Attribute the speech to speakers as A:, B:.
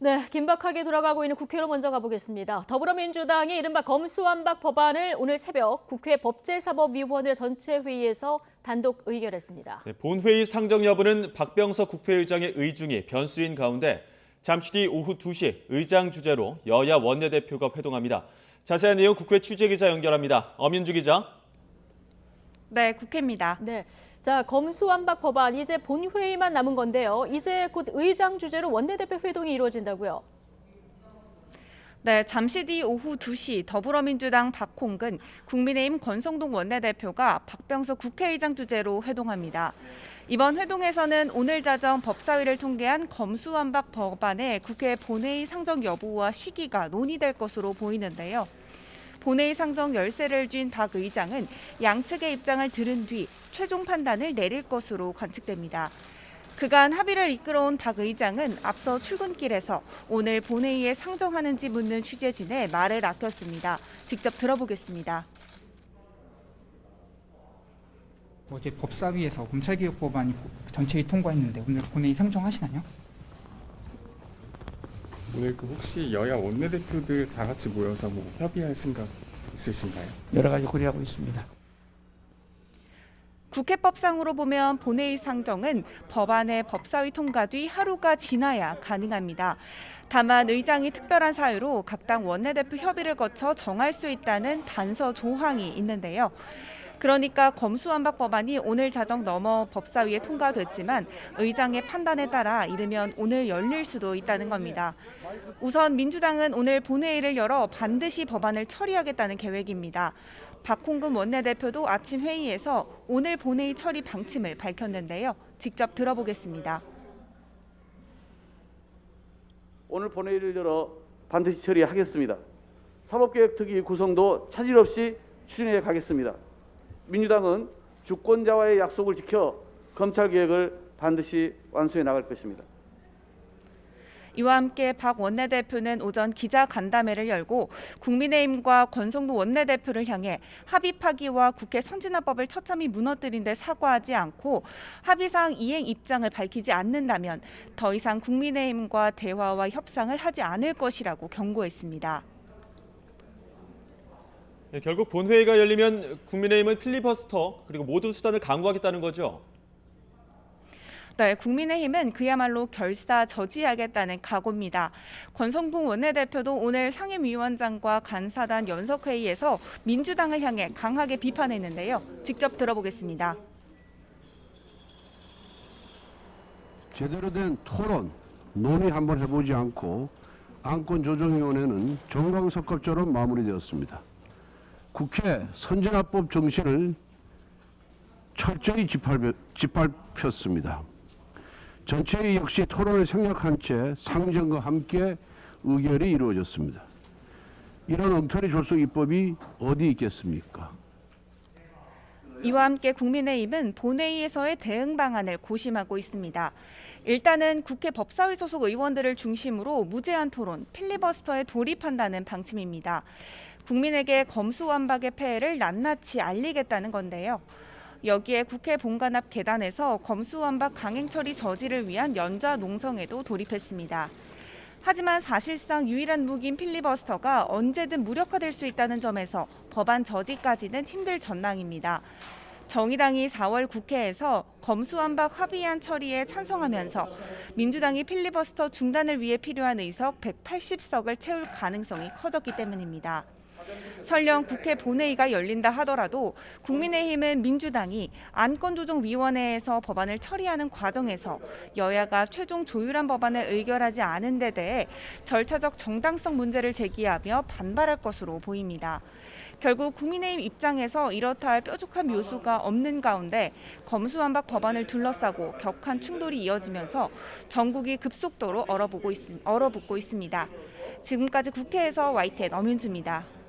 A: 네, 긴박하게 돌아가고 있는 국회로 먼저 가보겠습니다. 더불어민주당이 이른바 검수완박 법안을 오늘 새벽 국회 법제사법위원회 전체 회의에서 단독 의결했습니다.
B: 네, 본회의 상정 여부는 박병석 국회의장의 의중이 변수인 가운데 잠시 뒤 오후 2시 의장 주재로 여야 원내대표가 회동합니다. 자세한 내용 국회 취재기자 연결합니다. 엄윤주 기자.
C: 네, 국회입니다.
A: 네, 자 검수완박 법안 이제 본회의만 남은 건데요. 이제 곧 의장 주재로 원내대표 회동이 이루어진다고요.
C: 네, 잠시 뒤 오후 2시 더불어민주당 박홍근, 국민의힘 권성동 원내대표가 박병석 국회의장 주재로 회동합니다. 이번 회동에서는 오늘 자정 법사위를 통계한 검수완박 법안의 국회 본회의 상정 여부와 시기가 논의될 것으로 보이는데요. 본회의 상정 열쇠를 쥔 박 의장은 양측의 입장을 들은 뒤 최종 판단을 내릴 것으로 관측됩니다. 그간 합의를 이끌어온 박 의장은 앞서 출근길에서 오늘 본회의에 상정하는지 묻는 취재진의 말을 아꼈습니다. 직접 들어보겠습니다.
D: 어제 법사위에서 검찰개혁 법안이 전체의 통과했는데 오늘 본회의 상정하시나요?
E: 오늘 혹시 여야 원내대표들 다 같이 모여서 협의할 생각 있으신가요?
F: 여러 가지 고려하고 있습니다.
C: 국회법상으로 보면 본회의 상정은 법안의 법사위 통과 뒤 하루가 지나야 가능합니다. 다만 의장이 특별한 사유로 각 당 원내대표 협의를 거쳐 정할 수 있다는 단서 조항이 있는데요. 그러니까 검수완박 법안이 오늘 자정 넘어 법사위에 통과됐지만 의장의 판단에 따라 이르면 오늘 열릴 수도 있다는 겁니다. 우선 민주당은 오늘 본회의를 열어 반드시 법안을 처리하겠다는 계획입니다. 박홍근 원내대표도 아침 회의에서 오늘 본회의 처리 방침을 밝혔는데요. 직접 들어보겠습니다.
G: 오늘 본회의를 열어 반드시 처리하겠습니다. 사법개혁특위 구성도 차질 없이 추진해 가겠습니다. 민주당은 주권자와의 약속을 지켜 검찰개혁을 반드시 완수해 나갈 것입니다.
C: 이와 함께 박 원내대표는 오전 기자간담회를 열고 국민의힘과 권성동 원내대표를 향해 합의 파기와 국회 선진화법을 처참히 무너뜨린 데 사과하지 않고 합의사항 이행 입장을 밝히지 않는다면 더 이상 국민의힘과 대화와 협상을 하지 않을 것이라고 경고했습니다.
B: 네, 결국 본회의가 열리면 국민의힘은 필리버스터 그리고 모든 수단을 강구하겠다는 거죠?
C: 네, 국민의힘은 그야말로 결사저지하겠다는 각오입니다. 권성동 원내대표도 오늘 상임위원장과 간사단 연석회의에서 민주당을 향해 강하게 비판했는데요. 직접 들어보겠습니다.
H: 제대로 된 토론, 논의 한번 해보지 않고 안건조정위원회는 정광석합처럼 마무리되었습니다. 국회 선진화법 정신을 철저히 짓밟혔습니다. 전체의 역시 토론을 생략한 채 상정과 함께 의결이 이루어졌습니다. 이런 엉터리 졸속 입법이 어디 있겠습니까?
C: 이와 함께 국민의힘은 본회의에서의 대응 방안을 고심하고 있습니다. 일단은 국회 법사위 소속 의원들을 중심으로 무제한 토론, 필리버스터에 돌입한다는 방침입니다. 국민에게 검수완박의 폐해를 낱낱이 알리겠다는 건데요. 여기에 국회 본관 앞 계단에서 검수완박 강행 처리 저지를 위한 연좌 농성에도 돌입했습니다. 하지만 사실상 유일한 무기인 필리버스터가 언제든 무력화될 수 있다는 점에서 법안 저지까지는 힘들 전망입니다. 정의당이 4월 국회에서 검수완박 합의안 처리에 찬성하면서 민주당이 필리버스터 중단을 위해 필요한 의석 180석을 채울 가능성이 커졌기 때문입니다. 설령 국회 본회의가 열린다 하더라도 국민의힘은 민주당이 안건조정위원회에서 법안을 처리하는 과정에서 여야가 최종 조율한 법안을 의결하지 않은 데 대해 절차적 정당성 문제를 제기하며 반발할 것으로 보입니다. 결국 국민의힘 입장에서 이렇다 할 뾰족한 묘수가 없는 가운데 검수완박 법안을 둘러싸고 격한 충돌이 이어지면서 전국이 급속도로 얼어붙고 있습니다. 지금까지 국회에서 YTN 엄윤주입니다.